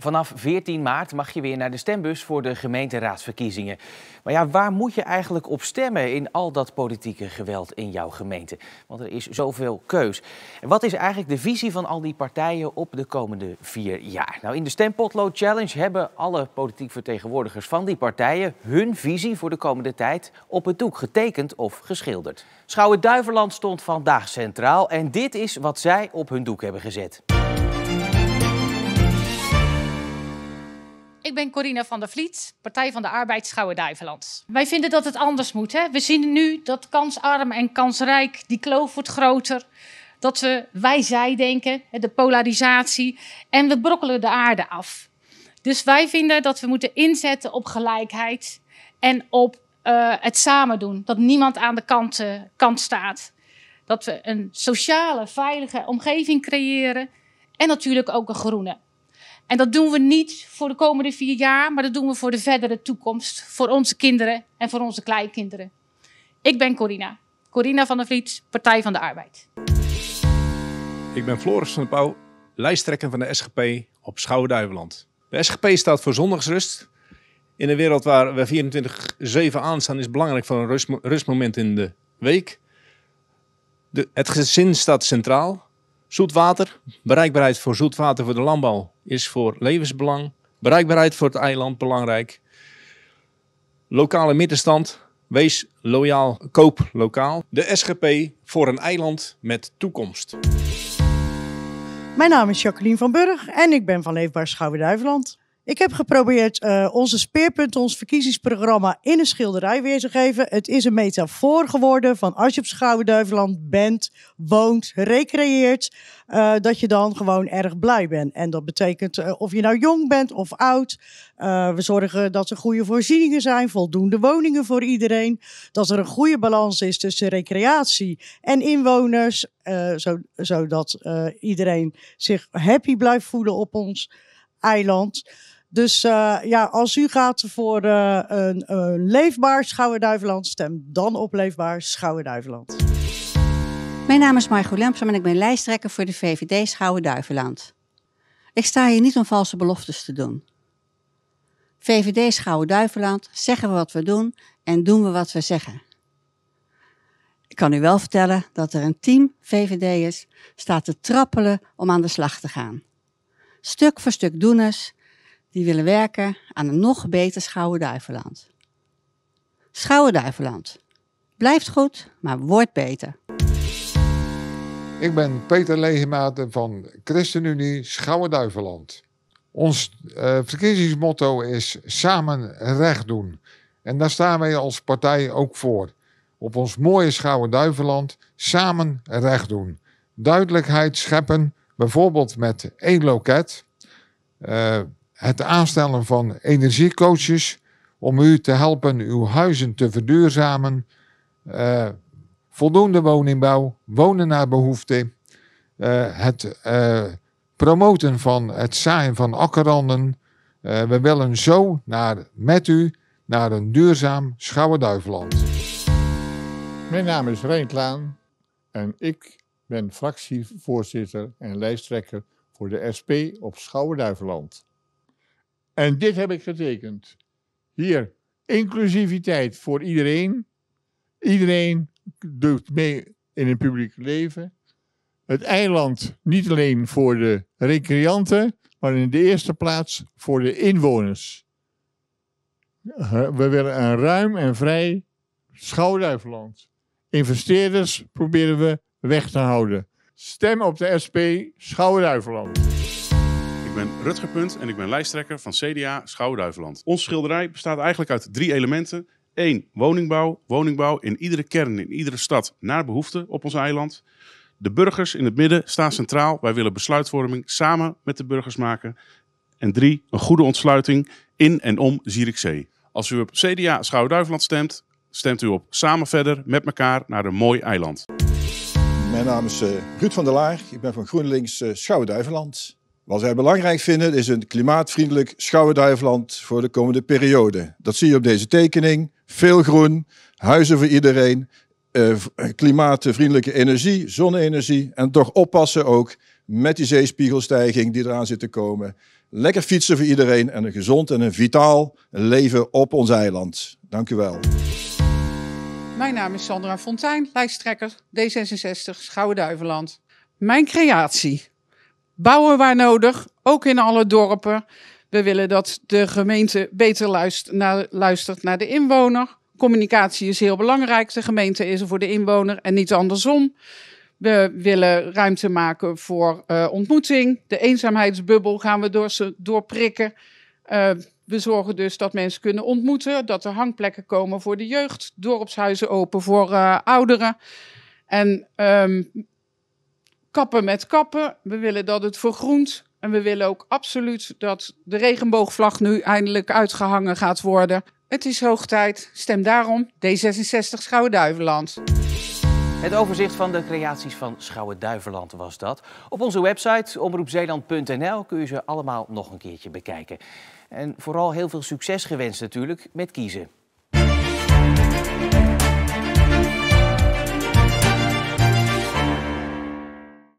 Vanaf 14 maart mag je weer naar de stembus voor de gemeenteraadsverkiezingen. Maar ja, waar moet je eigenlijk op stemmen in al dat politieke geweld in jouw gemeente? Want er is zoveel keus. En wat is eigenlijk de visie van al die partijen op de komende 4 jaar? Nou, in de Stempotlood Challenge hebben alle politiek vertegenwoordigers van die partijen hun visie voor de komende tijd op het doek getekend of geschilderd. Schouwen-Duiveland stond vandaag centraal en dit is wat zij op hun doek hebben gezet. Ik ben Corina van der Vliet, Partij van de Arbeid Schouwen-Duiveland. Wij vinden dat het anders moet. Hè? We zien nu dat kansarm en kansrijk, die kloof wordt groter. Dat we wij-zij denken, de polarisatie. En we brokkelen de aarde af. Dus wij vinden dat we moeten inzetten op gelijkheid en op het samen doen. Dat niemand aan de kant staat. Dat we een sociale, veilige omgeving creëren. En natuurlijk ook een groene. En dat doen we niet voor de komende 4 jaar, maar dat doen we voor de verdere toekomst. Voor onze kinderen en voor onze kleinkinderen. Ik ben Corina van der Vliet, Partij van de Arbeid. Ik ben Floris van der Pauw, lijsttrekker van de SGP op Schouwen-Duiveland. De SGP staat voor zondagsrust. In een wereld waar we 24/7 aanstaan is het belangrijk voor een rustmoment in de week. Het gezin staat centraal. Zoetwater, bereikbaarheid voor zoetwater voor de landbouw is voor levensbelang. Bereikbaarheid voor het eiland belangrijk. Lokale middenstand, wees loyaal, koop lokaal. De SGP voor een eiland met toekomst. Mijn naam is Jacqueline van Burg en ik ben van Leefbaar Schouwen-Duiveland. Ik heb geprobeerd onze speerpunten, ons verkiezingsprogramma in een schilderij weer te geven. Het is een metafoor geworden van als je op Schouwen-Duiveland bent, woont, recreëert, dat je dan gewoon erg blij bent. En dat betekent of je nou jong bent of oud. We zorgen dat er goede voorzieningen zijn, voldoende woningen voor iedereen. Dat er een goede balans is tussen recreatie en inwoners, zodat iedereen zich happy blijft voelen op ons eiland. Dus als u gaat voor een leefbaar Schouwen-Duiveland, stem dan op Leefbaar Schouwen-Duiveland. Mijn naam is Margot Lempsam en ik ben lijsttrekker voor de VVD Schouwen-Duiveland. Ik sta hier niet om valse beloftes te doen. VVD Schouwen-Duiveland, zeggen we wat we doen en doen we wat we zeggen. Ik kan u wel vertellen dat er een team VVD'ers staat te trappelen om aan de slag te gaan. Stuk voor stuk doeners die willen werken aan een nog beter Schouwen-Duiveland. Schouwen-Duiveland. Blijft goed, maar wordt beter. Ik ben Peter Legematen van ChristenUnie Schouwen-Duiveland. Ons verkiezingsmotto is samen recht doen. En daar staan wij als partij ook voor. Op ons mooie Schouwen-Duiveland samen recht doen. Duidelijkheid scheppen, bijvoorbeeld met één loket. Het aanstellen van energiecoaches om u te helpen uw huizen te verduurzamen. Voldoende woningbouw, wonen naar behoefte. Het promoten van het zaaien van akkerranden. We willen zo met u naar een duurzaam Schouwen-Duiveland. Mijn naam is Reint Laan en ik ben fractievoorzitter en lijsttrekker voor de SP op Schouwen-Duiveland. En dit heb ik getekend. Hier, inclusiviteit voor iedereen. Iedereen doet mee in het publiek leven. Het eiland niet alleen voor de recreanten, maar in de eerste plaats voor de inwoners. We willen een ruim en vrij Schouwen-Duiveland. Investeerders proberen we weg te houden. Stem op de SP Schouwen-Duiveland. Ik ben Rutger Punt en ik ben lijsttrekker van CDA Schouwen-Duiveland. Ons schilderij bestaat eigenlijk uit 3 elementen. 1. Woningbouw. Woningbouw in iedere kern, in iedere stad naar behoefte op ons eiland. De burgers in het midden staan centraal. Wij willen besluitvorming samen met de burgers maken. En 3. Een goede ontsluiting in en om Zierikzee. Als u op CDA Schouwen-Duiveland stemt, stemt u op samen verder met elkaar naar een mooi eiland. Mijn naam is Ruud van der Laar. Ik ben van GroenLinks Schouwen-Duiveland. Wat wij belangrijk vinden is een klimaatvriendelijk Schouwen-Duiveland voor de komende periode. Dat zie je op deze tekening. Veel groen, huizen voor iedereen, klimaatvriendelijke energie, zonne-energie. En toch oppassen ook met die zeespiegelstijging die eraan zit te komen. Lekker fietsen voor iedereen en een gezond en een vitaal leven op ons eiland. Dank u wel. Mijn naam is Sandra Fontijn, lijsttrekker D66 Schouwen-Duiveland. Mijn creatie. Bouwen waar nodig, ook in alle dorpen. We willen dat de gemeente beter luistert naar de inwoner. Communicatie is heel belangrijk. De gemeente is er voor de inwoner en niet andersom. We willen ruimte maken voor ontmoeting. De eenzaamheidsbubbel gaan we doorprikken. We zorgen dus dat mensen kunnen ontmoeten. Dat er hangplekken komen voor de jeugd. Dorpshuizen open voor ouderen. En kappen met kappen. We willen dat het vergroent. En we willen ook absoluut dat de regenboogvlag nu eindelijk uitgehangen gaat worden. Het is hoog tijd. Stem daarom D66 Schouwen-Duiveland. Het overzicht van de creaties van Schouwen-Duiveland was dat. Op onze website omroepzeeland.nl kun je ze allemaal nog een keertje bekijken. En vooral heel veel succes gewenst natuurlijk met kiezen.